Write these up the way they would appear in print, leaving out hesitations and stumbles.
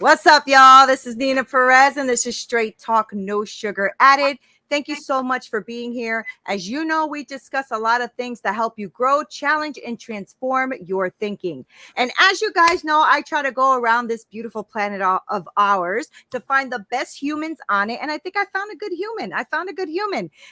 What's up, y'all? This is Neena Perez, and this is Straight Talk, No Sugar Added. Thank you so much for being here. As you know, we discuss a lot of things that help you grow, challenge, and transform your thinking. And as you guys know, I try to go around this beautiful planet of ours to find the best humans on it. And I think I found a good human.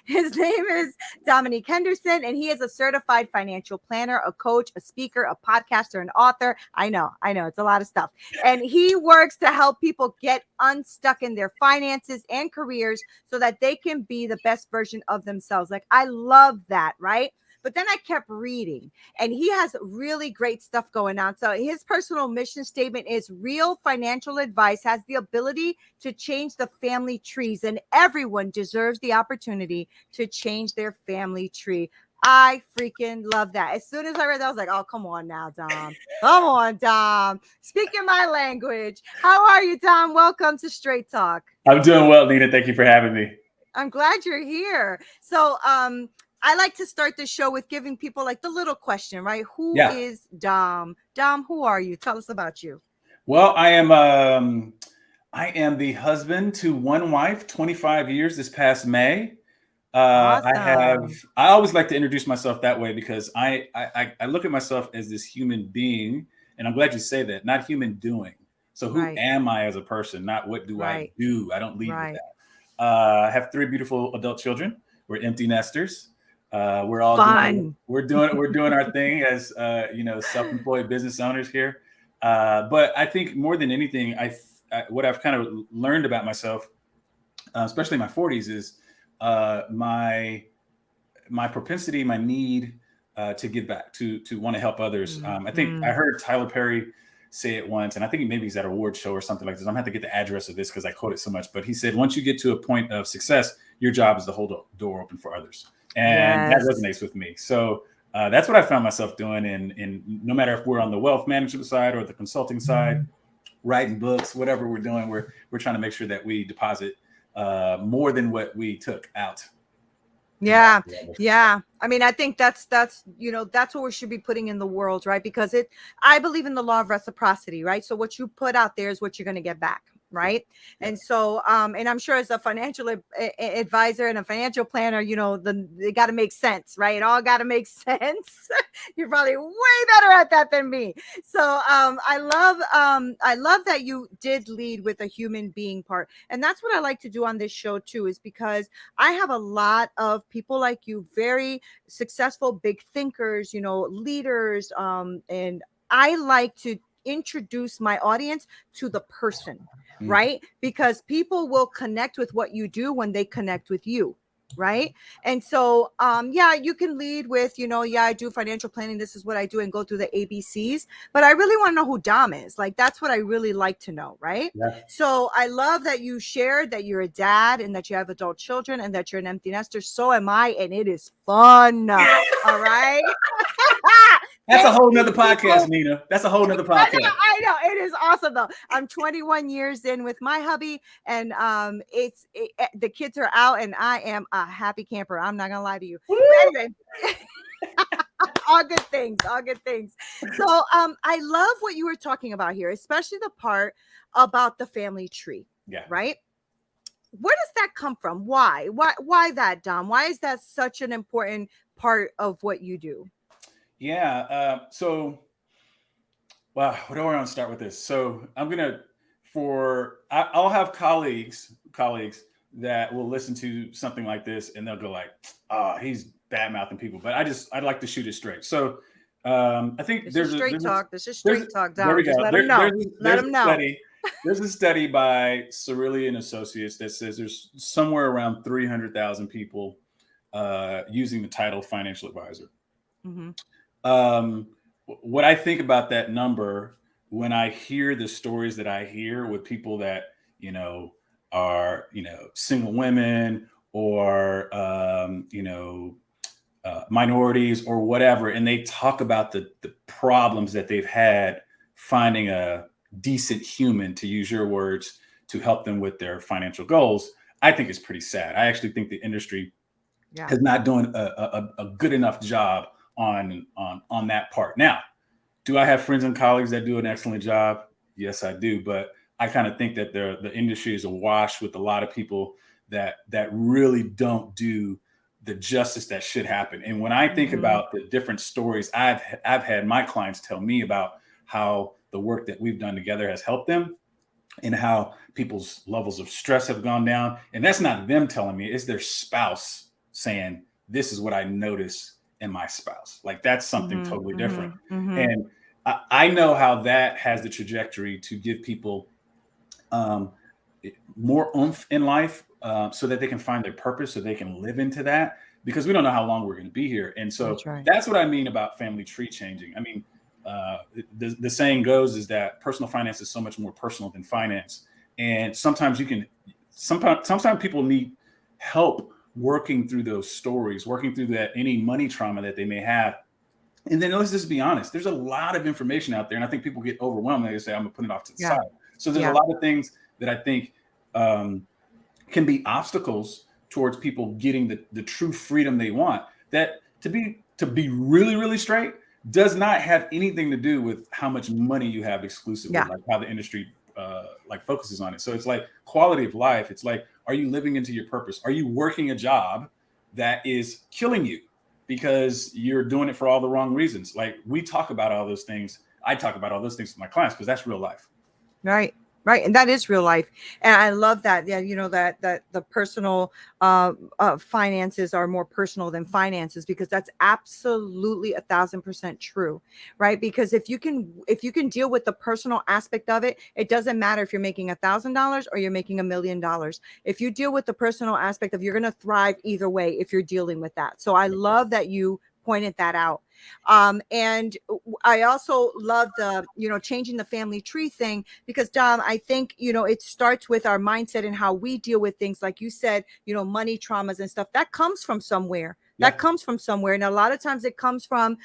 His name is Dominique Henderson, and he is a certified financial planner, a coach, a speaker, a podcaster, an author. I know, it's a lot of stuff. And he works to help people get unstuck in their finances and careers so that they can be the best version of themselves. Like, I love that, right? But then I kept reading, and he has really great stuff going on. So his personal mission statement is real financial advice has the ability to change the family trees, and everyone deserves the opportunity to change their family tree. I freaking love that. As soon as I read that, I was like, oh, come on now, Dom. Come on, Dom. Speaking my language. How are you, Dom? Welcome to Straight Talk. I'm doing well, Neena. Thank you for having me. I'm glad you're here. So I like to start the show with giving people like the little question, right? Who is Dom? Dom, who are you? Tell us about you. Well, I am the husband to one wife, 25 years this past May. Awesome. I always like to introduce myself that way because I look at myself as this human being, and I'm glad you say that, not human doing. So who am I as a person? Not what do I do? I don't lead with that. I have 3 beautiful adult children. We're empty nesters. We're all fun. We're doing our thing as self-employed business owners here. But I think more than anything, what I've kind of learned about myself, especially in my 40s, is my propensity, my need to give back, to want to help others. I think I heard Tyler Perry say it once, and I think maybe he's at an award show or something like this. I'm gonna have to get the address of this because I quote it so much. But he said, once you get to a point of success, your job is to hold the door open for others, and that resonates with me. So that's what I found myself doing. And no matter if we're on the wealth management side or the consulting side, writing books, whatever we're doing, we're trying to make sure that we deposit more than what we took out. Yeah. I mean, I think that's what we should be putting in the world, right? Because I believe in the law of reciprocity, right? So what you put out there is what you're going to get back, right? And so, and I'm sure as a financial advisor and a financial planner, they got to make sense, right? It all got to make sense. You're probably way better at that than me. So, I love that you did lead with a human being part. And that's what I like to do on this show too, is because I have a lot of people like you, very successful, big thinkers, leaders. And I like to introduce my audience to the person, right? Because people will connect with what you do when they connect with you. Right. And so, you can lead with, I do financial planning. This is what I do, and go through the ABCs. But I really want to know who Dom is. Like, that's what I really like to know. Right. Yeah. So I love that you shared that you're a dad and that you have adult children and that you're an empty nester. So am I. And it is fun. All right. That's a whole nother podcast, Neena. That's a whole nother podcast. I know. It is awesome, though. I'm 21 years in with my hubby, and the kids are out, and I am a happy camper. I'm not going to lie to you. But anyway, all good things. So I love what you were talking about here, especially the part about the family tree. Yeah. Right? Where does that come from? Why that, Dom? Why is that such an important part of what you do? Yeah. Wow. Where do I want to start with this? So I'll have colleagues that will listen to something like this and they'll go like, "Oh, he's bad mouthing people." But I'd like to shoot it straight. So I think This is straight talk. Dom. There we go. Let them know. There's a study by R.E.A.L and Associates that says there's somewhere around 300,000 people using the title financial advisor. What I think about that number when I hear the stories that I hear with people that, are, single women or, minorities or whatever, and they talk about the problems that they've had finding a decent human, to use your words, to help them with their financial goals, I think it's pretty sad. I actually think the industry is not doing a good enough job on that part. Now, do I have friends and colleagues that do an excellent job? Yes, I do. But I kind of think that the industry is awash with a lot of people that really don't do the justice that should happen. And when I think about the different stories I've had my clients tell me about how the work that we've done together has helped them, and how people's levels of stress have gone down. And that's not them telling me, it's their spouse saying, this is what I notice in my spouse. Like, that's something totally different. And I know how that has the trajectory to give people more oomph in life, so that they can find their purpose, so they can live into that, because we don't know how long we're going to be here. And so that's what I mean about family tree changing. I mean, the saying goes is that personal finance is so much more personal than finance. And sometimes people need help working through those stories, working through that, any money trauma that they may have. And then let's just be honest, there's a lot of information out there. And I think people get overwhelmed. They say, I'm gonna put it off to the side. So there's a lot of things that I think can be obstacles towards people getting the true freedom they want. That to be really, really straight does not have anything to do with how much money you have exclusively, like how the industry like focuses on it. So it's like quality of life. It's like, are you living into your purpose? Are you working a job that is killing you because you're doing it for all the wrong reasons? Like, we talk about all those things. I talk about all those things with my clients because that's real life. Right. Right. And that is real life. And I love that. Yeah. You know, that the personal finances are more personal than finances, because that's absolutely 1,000% true. Right. Because if you can deal with the personal aspect of it, it doesn't matter if you're making $1,000 or you're making $1 million. If you deal with the personal aspect of, you're going to thrive either way if you're dealing with that. So I love that you pointed that out. And I also love the, changing the family tree thing, because Dom, I think, it starts with our mindset and how we deal with things. Like you said, money traumas and stuff that comes from somewhere. That comes from somewhere. And a lot of times it comes from,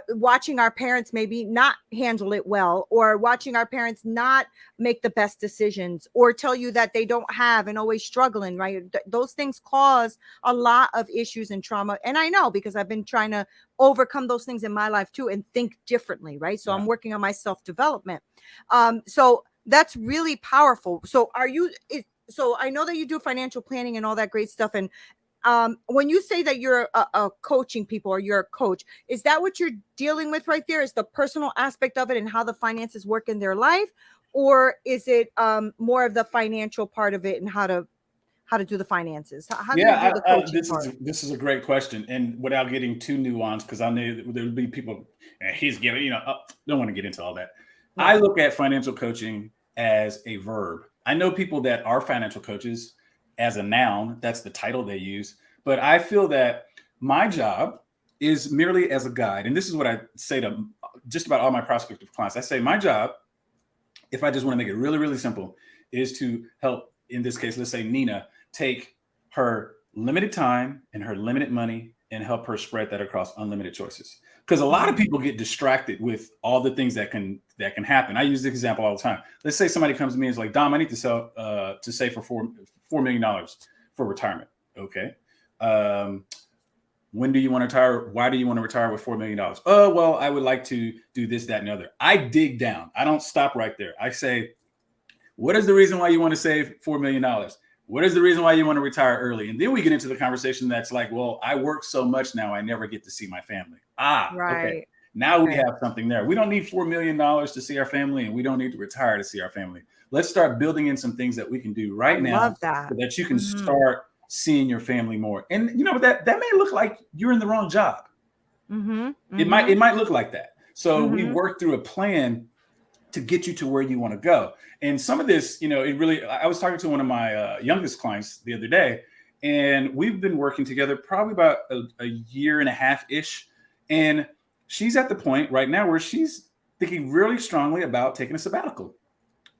watching our parents maybe not handle it well, or watching our parents not make the best decisions, or tell you that they don't have and always struggling, right? Those things cause a lot of issues and trauma. And I know, because I've been trying to overcome those things in my life too, and think differently, right? So I'm working on my self-development. So that's really powerful. So so I know that you do financial planning and all that great stuff. And when you say that you're a coaching people, or you're a coach, is that what you're dealing with right there? Is the personal aspect of it and how the finances work in their life? Or is it more of the financial part of it and how to do the finances? How do you do the coaching part? This is a great question. And without getting too nuanced, because I know there'll be people, he's giving, don't want to get into all that. I look at financial coaching as a verb. I know people that are financial coaches as a noun, that's the title they use. But I feel that my job is merely as a guide. And this is what I say to just about all my prospective clients. I say my job, if I just want to make it really, really simple, is to help, in this case, let's say Neena, take her limited time and her limited money and help her spread that across unlimited choices. Because a lot of people get distracted with all the things that can happen. I use this example all the time. Let's say somebody comes to me and is like, Dom, I need to save for $4 million for retirement. Okay. When do you want to retire? Why do you want to retire with $4 million? Oh, well, I would like to do this, that, and the other. I dig down. I don't stop right there. I say, what is the reason why you want to save $4 million? What is the reason why you want to retire early? And then we get into the conversation that's like, well, I work so much now, I never get to see my family. Okay. Now we have something there. We don't need $4 million to see our family, and we don't need to retire to see our family. Let's start building in some things that we can do right now so that you can start seeing your family more. And that may look like you're in the wrong job. It might look like that. So we work through a plan to get you to where you want to go. And some of this, I was talking to one of my youngest clients the other day, and we've been working together probably about a year and a half-ish. And she's at the point right now where she's thinking really strongly about taking a sabbatical.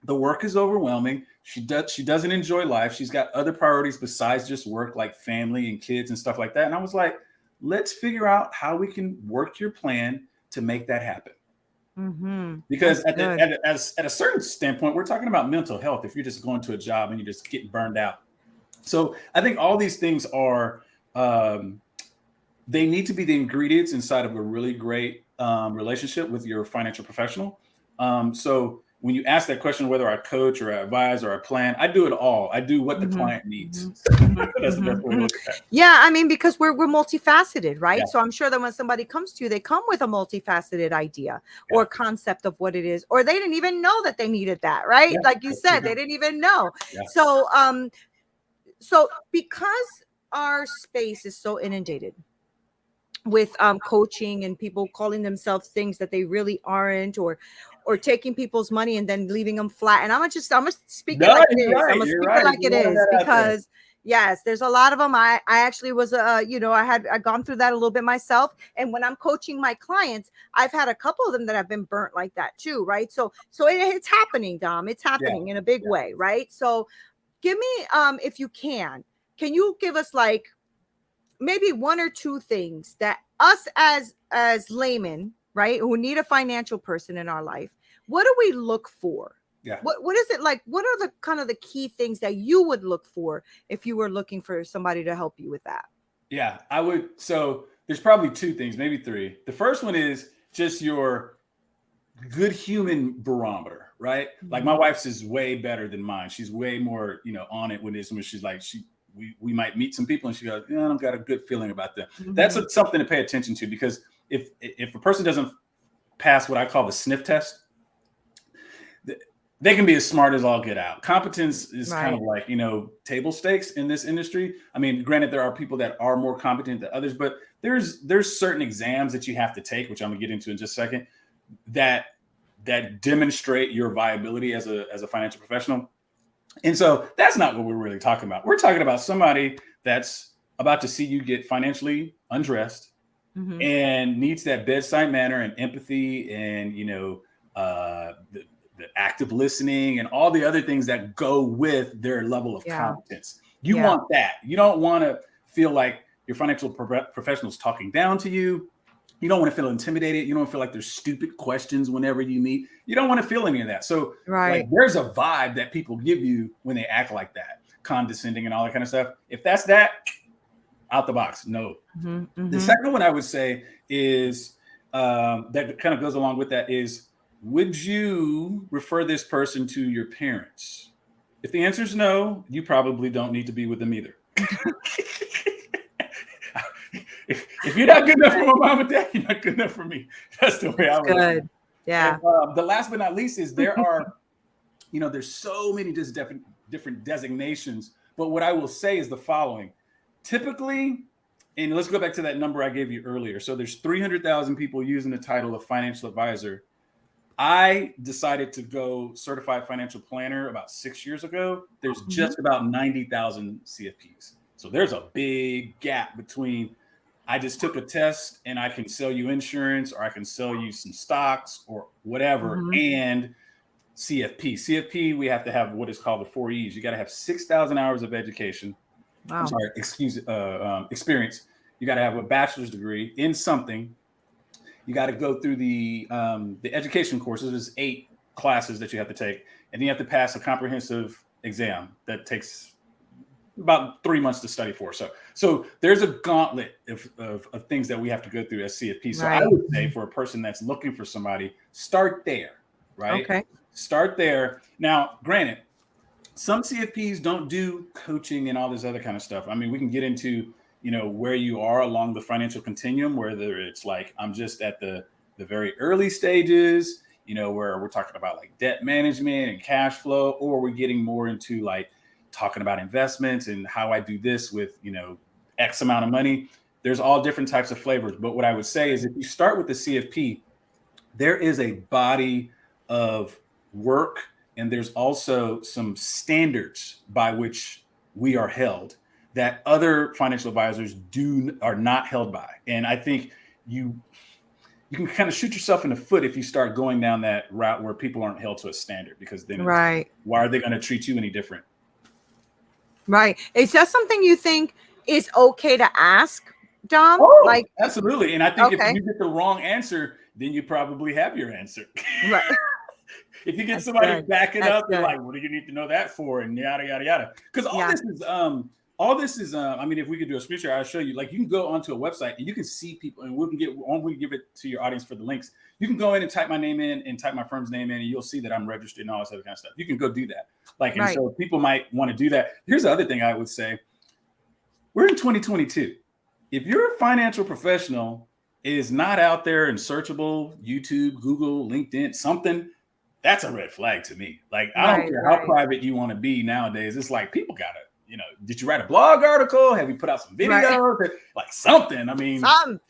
The work is overwhelming. She doesn't enjoy life. She's got other priorities besides just work, like family and kids and stuff like that. And I was like, let's figure out how we can work your plan to make that happen. Because at a certain standpoint, we're talking about mental health. If you're just going to a job and you're just getting burned out. So I think all these things are, they need to be the ingredients inside of a really great relationship with your financial professional. So when you ask that question, whether I coach or I advise or I plan, I do it all. I do what the client needs. That's the best way to look at that. Yeah, I mean, because we're multifaceted, right? Yeah. So I'm sure that when somebody comes to you, they come with a multifaceted idea or concept of what it is, or they didn't even know that they needed that, right? Yeah, Like you said, they didn't even know. Yeah. So because our space is so inundated with coaching and people calling themselves things that they really aren't, or taking people's money and then leaving them flat. And I'm gonna speak it like it is. I'm gonna speak it like it is, because yes, there's a lot of them. I actually was I gone through that a little bit myself. And when I'm coaching my clients, I've had a couple of them that have been burnt like that too, right? So it's happening, Dom. It's happening in a big way, right? So give me if you can you give us like maybe one or two things that us as laymen, right, who need a financial person in our life, what do we look for? Yeah. What is it like? What are the kind of the key things that you would look for if you were looking for somebody to help you with that? Yeah, I would. So there's probably two things, maybe three. The first one is just your good human barometer, right? Like my wife's is way better than mine. She's way more, on it when she's like, we might meet some people and she goes, yeah, I don't got a good feeling about them. That's something to pay attention to, because if a person doesn't pass what I call the sniff test, they can be as smart as all get out. Competence is kind of like, table stakes in this industry. I mean, granted, there are people that are more competent than others, but there's certain exams that you have to take, which I'm gonna get into in just a second, that demonstrate your viability as a financial professional. And so that's not what we're really talking about. We're talking about somebody that's about to see you get financially undressed and needs that bedside manner and empathy and, the active listening and all the other things that go with their level of competence. You want that. You don't want to feel like your financial professional is talking down to you. You don't want to feel intimidated. You don't feel like there's stupid questions whenever you meet. You don't want to feel any of that. So like, there's a vibe that people give you when they act like that, condescending and all that kind of stuff. If that's that, out the box, no. The second one I would say is that kind of goes along with that is, would you refer this person to your parents? If the answer is no, you probably don't need to be with them either. If you're not good enough for my mom and dad, you're not good enough for me. That's the way I would. Good. Yeah. And, the last but not least is there are, there's so many just different designations. But what I will say is the following. Typically, and let's go back to that number I gave you earlier. So there's 300,000 people using the title of financial advisor. I decided to go certified financial planner about 6 years ago. There's just about 90,000 CFPs. So there's a big gap between I just took a test and I can sell you insurance or I can sell you some stocks or whatever, and CFP. CFP, we have to have what is called the 4 E's. You got to have 6,000 hours of education. Wow. I'm sorry, experience. You got to have a bachelor's degree in something. You got to go through the education courses. There's 8 classes that you have to take, and then you have to pass a comprehensive exam that takes about 3 months to study for. So there's a gauntlet of things that we have to go through as CFP. So I would say for a person that's looking for somebody, start there, right? Okay. Start there. Now, granted, some CFPs don't do coaching and all this other kind of stuff. I mean, we can get into, where you are along the financial continuum, whether it's like I'm just at the very early stages, where we're talking about like debt management and cash flow, or we're getting more into like talking about investments and how I do this with, X amount of money. There's all different types of flavors. But what I would say is if you start with the CFP, there is a body of work and there's also some standards by which we are held that other financial advisors are not held by. And I think you can kind of shoot yourself in the foot if you start going down that route where people aren't held to a standard, because then why are they going to treat you any different? Right. Is that something you think is okay to ask, Dom? Oh, like, absolutely. And I think if you get the wrong answer, then you probably have your answer. Right. If you get somebody backing up, they're like, what do you need to know that for? And yada, yada, yada. Because all all this is, I mean, if we could do a screen share, I'll show you. Like, you can go onto a website and you can see people, and we can give it to your audience for the links. You can go in and type my name in and type my firm's name in, and you'll see that I'm registered and all this other kind of stuff. You can go do that. Like, and so people might want to do that. Here's the other thing I would say. We're in 2022. If you're a financial professional is not out there and searchable, YouTube, Google, LinkedIn, something, that's a red flag to me. Like, I don't care how private you want to be nowadays. It's like, people got to, you know, did you write a blog article? Have you put out some videos? Like something. I mean, some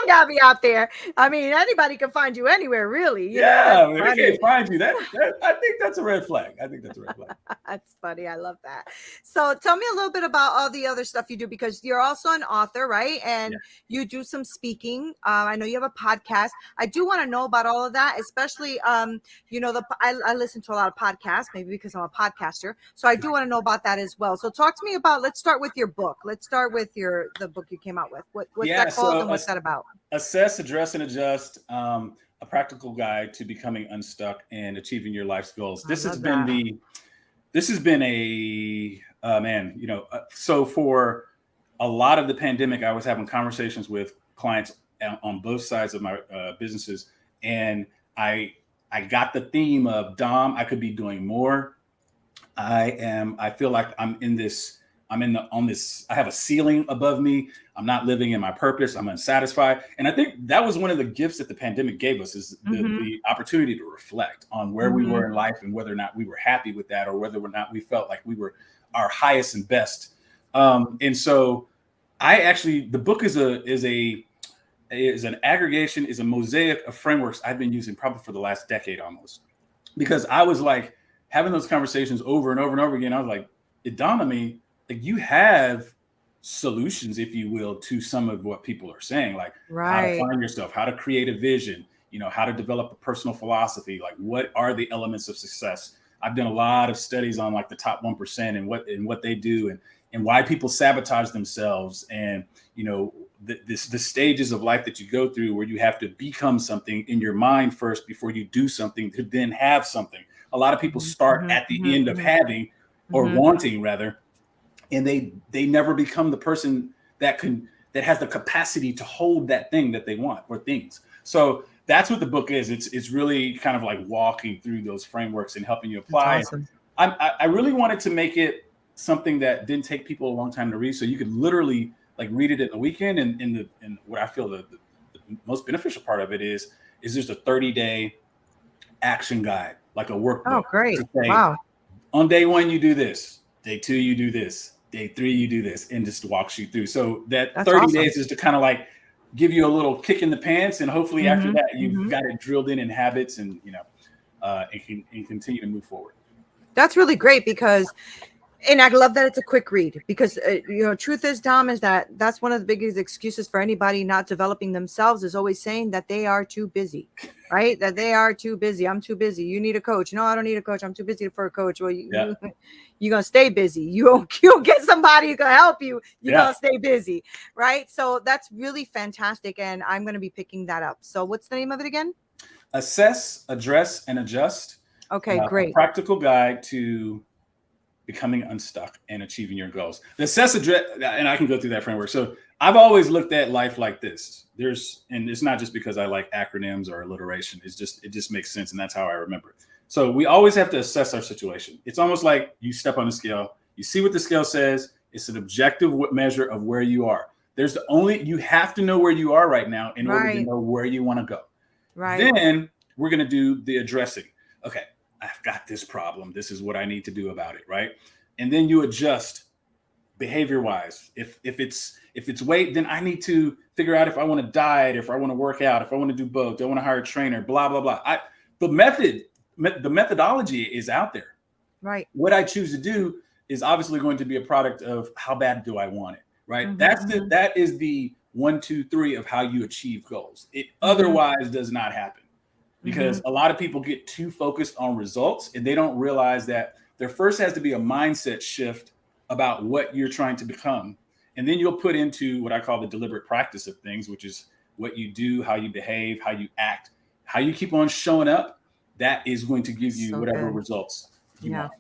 gotta be out there. I mean, anybody can find you anywhere, really. You know, if they can't find you, that I think that's a red flag. That's funny. I love that. So tell me a little bit about all the other stuff you do, because you're also an author, right? And you do some speaking. I know you have a podcast. I do want to know about all of that, especially, you know, I listen to a lot of podcasts, maybe because I'm a podcaster. So I do want to know about that as well. So talk to me about, let's start with your book. Let's start with the book you came out with. What's that called, and what's that about? Assess, Address, and Adjust, a practical guide to becoming unstuck and achieving your life's goals. This has been a man, you know, so for a lot of the pandemic, I was having conversations with clients on both sides of my businesses. And I got the theme of, Dom, I could be doing more. I feel like I have a ceiling above me. I'm not living in my purpose. I'm unsatisfied. And I think that was one of the gifts that the pandemic gave us, is the opportunity to reflect on where we were in life and whether or not we were happy with that, or whether or not we felt like we were our highest and best. And so the book is an aggregation, is a mosaic of frameworks I've been using probably for the last decade almost, because I was like having those conversations over and over and over again. I was like, it dawned on me, like, you have solutions, if you will, to some of what people are saying, like how to find yourself, how to create a vision, you know, how to develop a personal philosophy, like what are the elements of success. I've done a lot of studies on like the top 1% and what they do, and why people sabotage themselves, and, you know, the stages of life that you go through where you have to become something in your mind first before you do something to then have something. A lot of people start at the end of having, or wanting rather, and they never become the person that has the capacity to hold that thing that they want, or things. So that's what the book is. It's really kind of like walking through those frameworks and helping you apply. Awesome. I really wanted to make it something that didn't take people a long time to read, so you could literally like read it in the weekend. And what I feel the most beneficial part of it is there's a 30-day action guide, like a workbook. Oh, great! Say, wow. On day 1, you do this. Day 2, you do this. Day 3, you do this, and just walks you through. So that's 30 days is to kind of like give you a little kick in the pants, and hopefully after that you've got it drilled in habits, and you know, and continue to move forward. That's really great, because, and I love that it's a quick read, because you know, truth is, Dom, is that's one of the biggest excuses for anybody not developing themselves, is always saying that they are too busy, right? That they are too busy. I'm too busy. You need a coach. No, I don't need a coach. I'm too busy for a coach. Well, you're gonna stay busy. You don't get somebody who can help you. You're gonna stay busy, right? So that's really fantastic, and I'm gonna be picking that up. So what's the name of it again? Assess, Address, and Adjust. Okay, great. A practical guide to becoming unstuck and achieving your goals. The assess, address, and I can go through that framework. So I've always looked at life like this. And it's not just because I like acronyms or alliteration. It just makes sense, and that's how I remember it. So we always have to assess our situation. It's almost like you step on the scale, you see what the scale says. It's an objective measure of where you are. You have to know where you are right now in order to know where you want to go. Right. Then we're going to do the addressing. Okay, I've got this problem. This is what I need to do about it, right? And then you adjust behavior-wise. If it's weight, then I need to figure out if I want to diet, if I want to work out, if I want to do both, do I want to hire a trainer, blah, blah, blah. The methodology is out there. Right. What I choose to do is obviously going to be a product of how bad do I want it, right? That is the 1, 2, 3 of how you achieve goals. It otherwise does not happen, because a lot of people get too focused on results, and they don't realize that there first has to be a mindset shift about what you're trying to become. And then you'll put into what I call the deliberate practice of things, which is what you do, how you behave, how you act, how you keep on showing up. That is going to give you whatever results you want.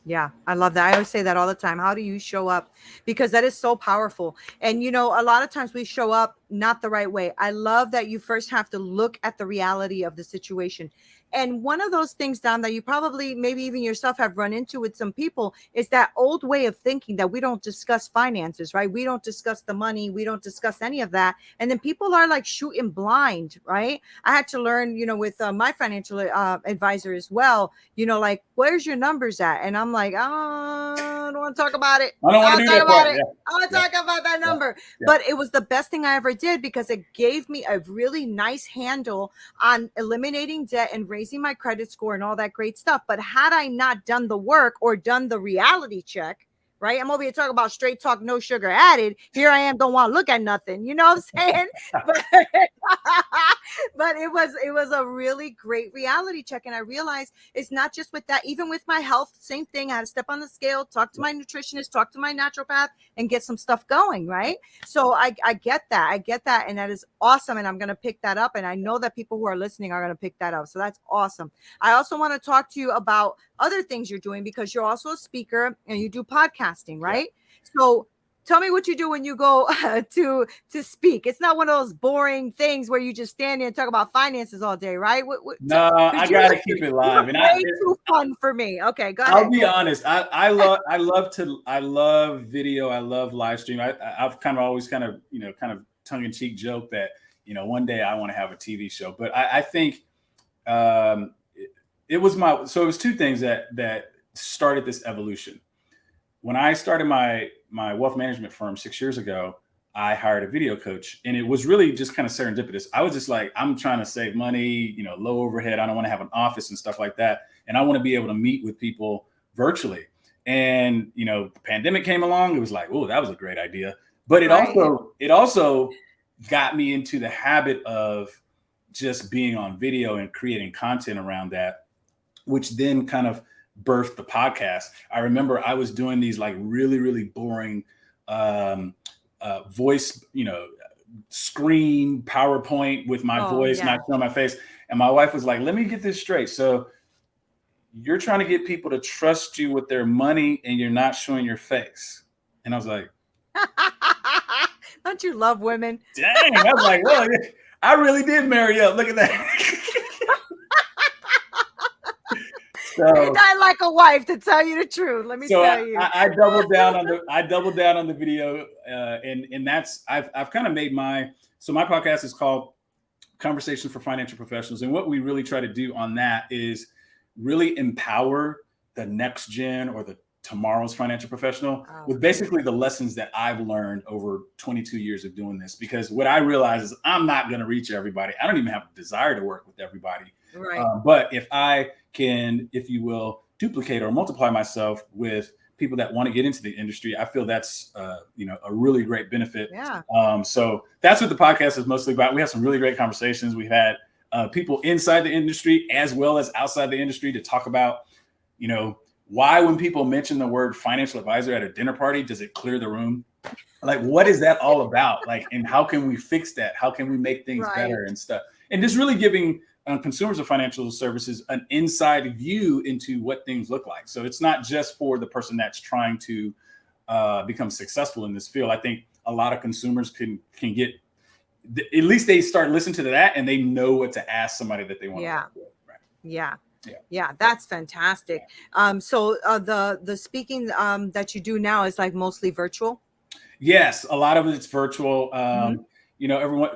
Yeah, I love that. I always say that all the time. How do you show up? Because that is so powerful. And, a lot of times we show up not the right way. I love that you first have to look at the reality of the situation. And one of those things, Dom, that you probably, maybe even yourself have run into with some people is that old way of thinking that we don't discuss finances, right? We don't discuss the money. We don't discuss any of that. And then people are like shooting blind, right? I had to learn, with my financial advisor as well, like, where's your numbers at? And I'm like, I don't want to talk about it. I don't want I'll to do talk that about part. it. I want to Yeah. talk about that Yeah. number. Yeah. But it was the best thing I ever did because it gave me a really nice handle on eliminating debt and raising my credit score and all that great stuff. But had I not done the work or done the reality check, right? I'm over here talking about straight talk, no sugar added. Here I am, don't want to look at nothing. You know what I'm saying? But, but it was a really great reality check. And I realized it's not just with that, even with my health, same thing. I had to step on the scale, talk to my nutritionist, talk to my naturopath, and get some stuff going, right? So I get that. I get that. And that is awesome. And I'm going to pick that up. And I know that people who are listening are going to pick that up. So that's awesome. I also want to talk to you about other things you're doing because you're also a speaker and you do podcasting, right? Yeah. So tell me what you do when you go to speak. It's not one of those boring things where you just stand there and talk about finances all day, right? No, I gotta keep it live, and way too fun for me. Okay, go ahead. I'll be honest. I love video. I love live stream. I've kind of always kind of tongue in cheek joke that one day I want to have a TV show, but I think it was two things that started this evolution. When I started my wealth management firm 6 years ago, I hired a video coach, and it was really just kind of serendipitous. I was just like, I'm trying to save money, low overhead. I don't want to have an office and stuff like that. And I want to be able to meet with people virtually. And, the pandemic came along. It was like, oh, that was a great idea. But it also got me into the habit of just being on video and creating content around that, which then kind of birthed the podcast. I remember I was doing these like really, really boring voice, screen PowerPoint with my voice, not showing my face. And my wife was like, let me get this straight. So you're trying to get people to trust you with their money and you're not showing your face. And I was like, don't you love women? Dang. I was like, well, I really did marry up. Look at that. So, I like a wife, to tell you the truth. Let me tell you. I doubled down on the video, and that's I've kind of made my podcast is called Conversations for Financial Professionals, and what we really try to do on that is really empower the next gen or the tomorrow's financial professional with basically the lessons that I've learned over 22 years of doing this. Because what I realize is I'm not going to reach everybody. I don't even have a desire to work with everybody. Right. But if I can, if you will, duplicate or multiply myself with people that want to get into the industry, I feel that's a really great benefit. Yeah. So that's what the podcast is mostly about. We have some really great conversations. We've had people inside the industry as well as outside the industry to talk about, why when people mention the word financial advisor at a dinner party, does it clear the room? Like, what is that all about? Like, and how can we fix that? How can we make things better and stuff? And just really giving consumers of financial services an inside view into what things look like. So it's not just for the person that's trying to become successful in this field. I think a lot of consumers can get, at least they start listening to that and they know what to ask somebody that they want to work with. Right? Yeah, that's fantastic. So the speaking that you do now is like mostly virtual? Yes, a lot of it's virtual. Everyone,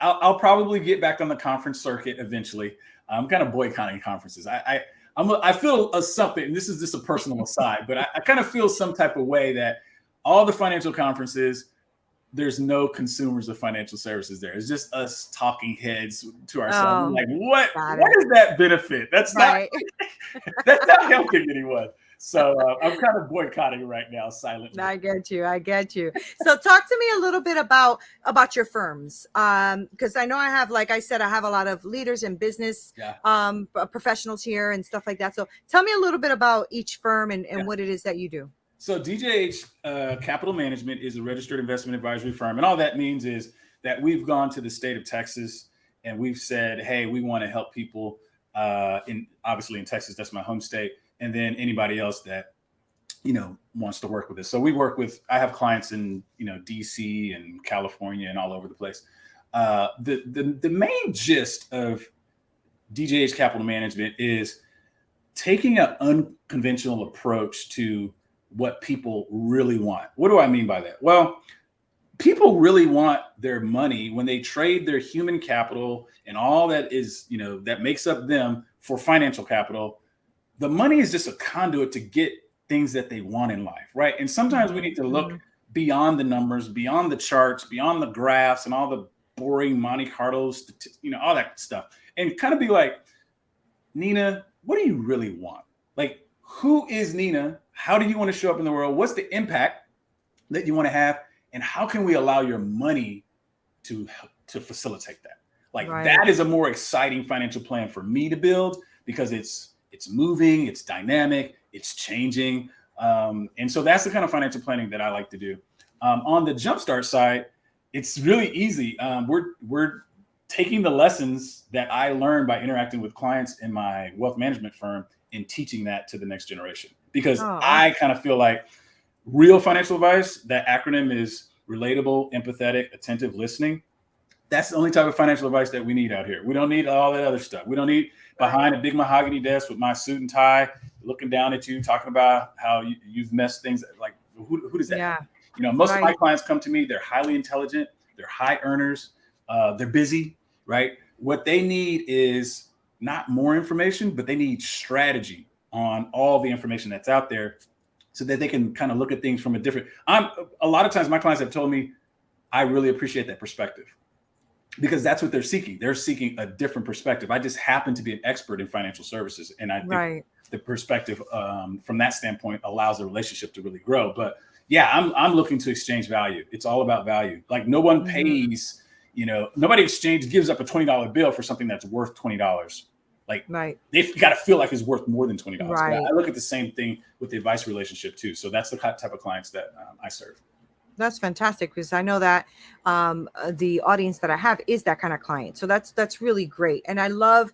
I'll probably get back on the conference circuit eventually. I'm kind of boycotting conferences. I feel something, and this is just a personal aside, but I kind of feel some type of way that all the financial conferences, there's no consumers of financial services there. It's just us talking heads to ourselves. Like, what is that benefit? That's not helping anyone. So I'm kind of boycotting right now silently. I get you. So talk to me a little bit about your firms. Because I know I have, like I said, I have a lot of leaders in business, professionals here and stuff like that. So tell me a little bit about each firm and what it is that you do. So DJH Capital Management is a registered investment advisory firm. And all that means is that we've gone to the state of Texas and we've said, hey, we want to help people obviously in Texas, that's my home state. And then anybody else that wants to work with us. So I have clients in, DC and California and all over the place. The main gist of DJH Capital Management is taking an unconventional approach to what people really want. What do I mean by that? Well, people really want their money when they trade their human capital and all that is, that makes up them for financial capital. The money is just a conduit to get things that they want in life, right? And sometimes we need to look beyond the numbers, beyond the charts, beyond the graphs and all the boring Monte Carlos, all that stuff, and kind of be like, Neena, what do you really want? Like, who is Neena? How do you want to show up in the world? What's the impact that you want to have? And how can we allow your money to facilitate that? Like, that is a more exciting financial plan for me to build, because it's moving, it's dynamic, it's changing. And so that's the kind of financial planning that I like to do. On the Jumpstart side, it's really easy. We're taking the lessons that I learned by interacting with clients in my wealth management firm and teaching that to the next generation. Because I kind of feel like real financial advice, that acronym is relatable, empathetic, attentive listening. That's the only type of financial advice that we need out here. We don't need all that other stuff. We don't need behind a big mahogany desk with my suit and tie, looking down at you, talking about how you've messed things. Like, who does that? Yeah. Most of my clients come to me, they're highly intelligent, they're high earners, they're busy, right? What they need is not more information, but they need strategy on all the information that's out there, so that they can kind of look at things from a different. A lot of times my clients have told me, I really appreciate that perspective, because that's what they're seeking. They're seeking a different perspective. I just happen to be an expert in financial services, and I think the perspective from that standpoint allows the relationship to really grow. But yeah, I'm looking to exchange value. It's all about value. Like, no one pays, nobody gives up a $20 bill for something that's worth $20. Like, they've got to feel like it's worth more than $20. I look at the same thing with the advice relationship too. So that's the type of clients that I serve. That's fantastic, because I know that the audience that I have is that kind of client. So that's really great. And I love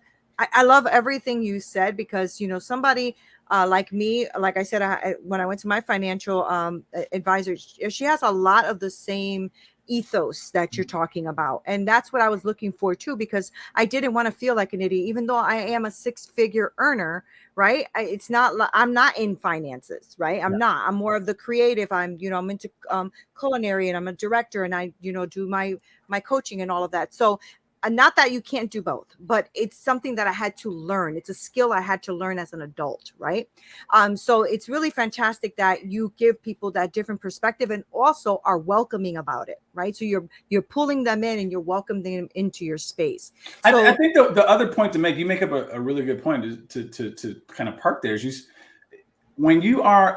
everything you said, because, somebody like me, like I said, when I went to my financial advisor, she has a lot of the same ethos that you're talking about. And that's what I was looking for too, because I didn't want to feel like an idiot, even though I am a 6-figure earner, right? I'm not in finances, right? I'm more of the creative. I'm into culinary, and I'm a director, and I, do my coaching and all of that. So not that you can't do both, but it's something that I had to learn. It's a skill I had to learn as an adult, right? So it's really fantastic that you give people that different perspective, and also are welcoming about it, right? So you're pulling them in, and you're welcoming them into your space. So I think the other point to make, you make up a really good point, is to kind of park there, is when you are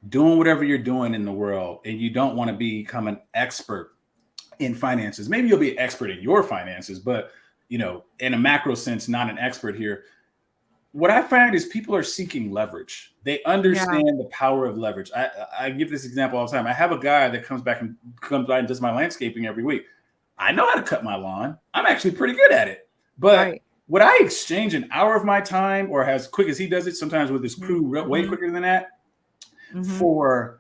doing whatever you're doing in the world, and you don't want to become an expert in finances. Maybe you'll be an expert in your finances, but in a macro sense, not an expert here. What I find is people are seeking leverage. They understand the power of leverage. I give this example all the time. I have a guy that comes by and does my landscaping every week. I know how to cut my lawn. I'm actually pretty good at it. But would I exchange an hour of my time, or as quick as he does it, sometimes with his crew way quicker than that, for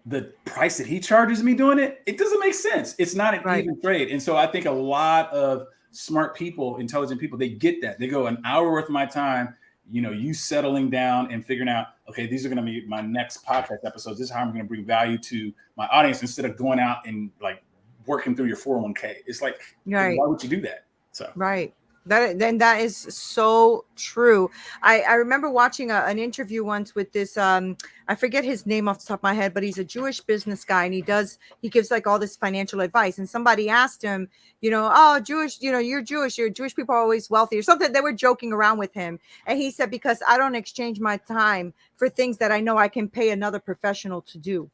the price that he charges me doing it? It doesn't make sense. It's not an even trade. And so I think a lot of smart people, intelligent people, they get that. They go, an hour worth of my time, you settling down and figuring out, okay, these are going to be my next podcast episodes. This is how I'm going to bring value to my audience, instead of going out and like working through your 401k. It's like, why would you do that? So That is so true. I remember watching an interview once with this, I forget his name off the top of my head, but he's a Jewish business guy, and he gives like all this financial advice. And somebody asked him, oh, Jewish, you're Jewish people are always wealthy, or something. They were joking around with him. And he said, because I don't exchange my time for things that I know I can pay another professional to do.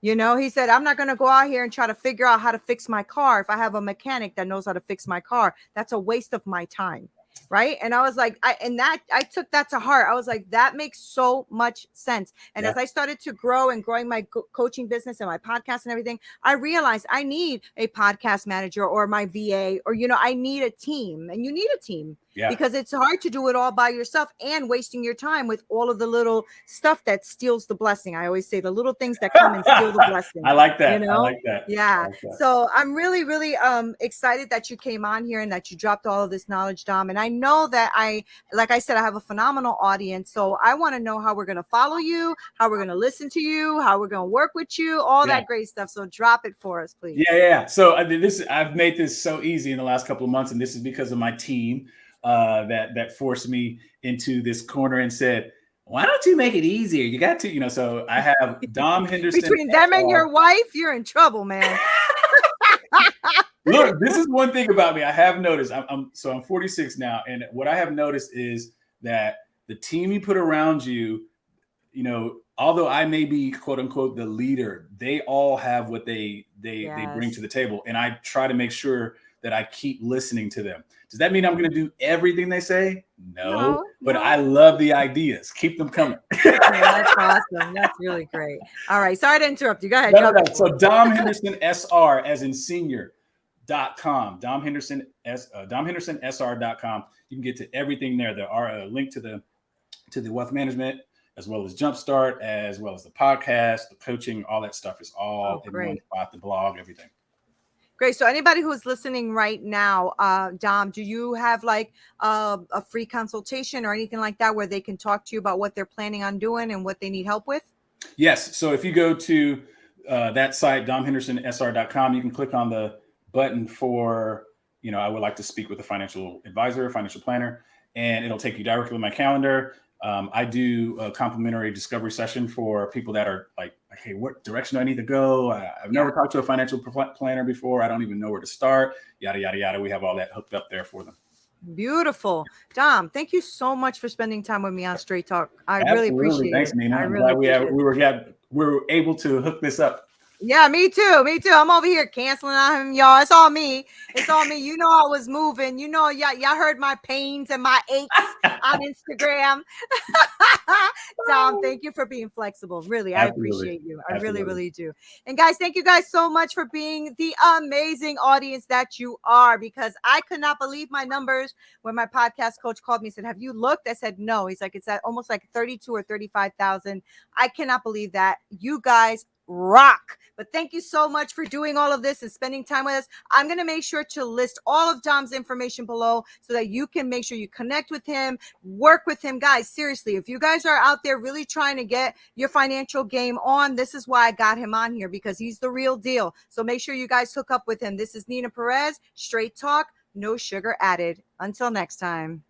He said, I'm not going to go out here and try to figure out how to fix my car. If I have a mechanic that knows how to fix my car, that's a waste of my time. Right. And I was like, I took that to heart. I was like, that makes so much sense. And as I started to grow and growing my coaching business and my podcast and everything, I realized I need a podcast manager, or my VA, or, I need a team, and you need a team. Yeah. because it's hard to do it all by yourself and wasting your time with all of the little stuff that steals the blessing. I always say the little things that come and steal the blessing. I like that. You know? I like that. Yeah. I like that. So I'm really, really excited that you came on here and that you dropped all of this knowledge, Dom. And I know that like I said, I have a phenomenal audience. So I want to know how we're going to follow you, how we're going to listen to you, how we're going to work with you, all that great stuff. So drop it for us, please. Yeah. So I've made this so easy in the last couple of months, and this is because of my team that forced me into this corner and said, why don't you make it easier? You got to, so I have Dom Henderson. Between them and your wife, you're in trouble, man. Look, this is one thing about me. I have noticed. I'm 46 now, and what I have noticed is that the team you put around you, although I may be quote unquote the leader, they all have what they bring to the table, and I try to make sure that I keep listening to them. Does that mean I'm going to do everything they say? No, but I love the ideas. Keep them coming. That's awesome. That's really great. All right. Sorry to interrupt you. Go ahead. No. So Dom Henderson SR as in senior.com. Dom Henderson SR.com. You can get to everything there. There are a link to the wealth management, as well as Jumpstart, as well as the podcast, the coaching, all that stuff is all in one spot, the blog, everything. Great. So anybody who's listening right now, Dom, do you have like a free consultation or anything like that where they can talk to you about what they're planning on doing and what they need help with? Yes. So if you go to that site, domhendersonsr.com, you can click on the button for, I would like to speak with a financial advisor, financial planner, and it'll take you directly to my calendar. I do a complimentary discovery session for people that are like, hey, what direction do I need to go? I've never talked to a financial planner before. I don't even know where to start. Yada, yada, yada. We have all that hooked up there for them. Beautiful. Dom, thank you so much for spending time with me on Straight Talk. I really appreciate it. Thanks, Neena. I'm glad we were able to hook this up. Yeah, me too. I'm over here canceling on him, y'all. It's all me. You know, I was moving. Y'all heard my pains and my aches on Instagram. Dom, thank you for being flexible. Really, I appreciate you. I really, really do. And guys, thank you guys so much for being the amazing audience that you are, because I could not believe my numbers when my podcast coach called me and said, have you looked? I said, no. He's like, it's at almost like 32 or 35,000. I cannot believe that. You guys rock. But thank you so much for doing all of this and spending time with us. I'm going to make sure to list all of Dom's information below so that you can make sure you connect with him, work with him. Guys, seriously, if you guys are out there really trying to get your financial game on, this is why I got him on here, because he's the real deal. So make sure you guys hook up with him. This is Neena Perez, Straight Talk, no sugar added. Until next time.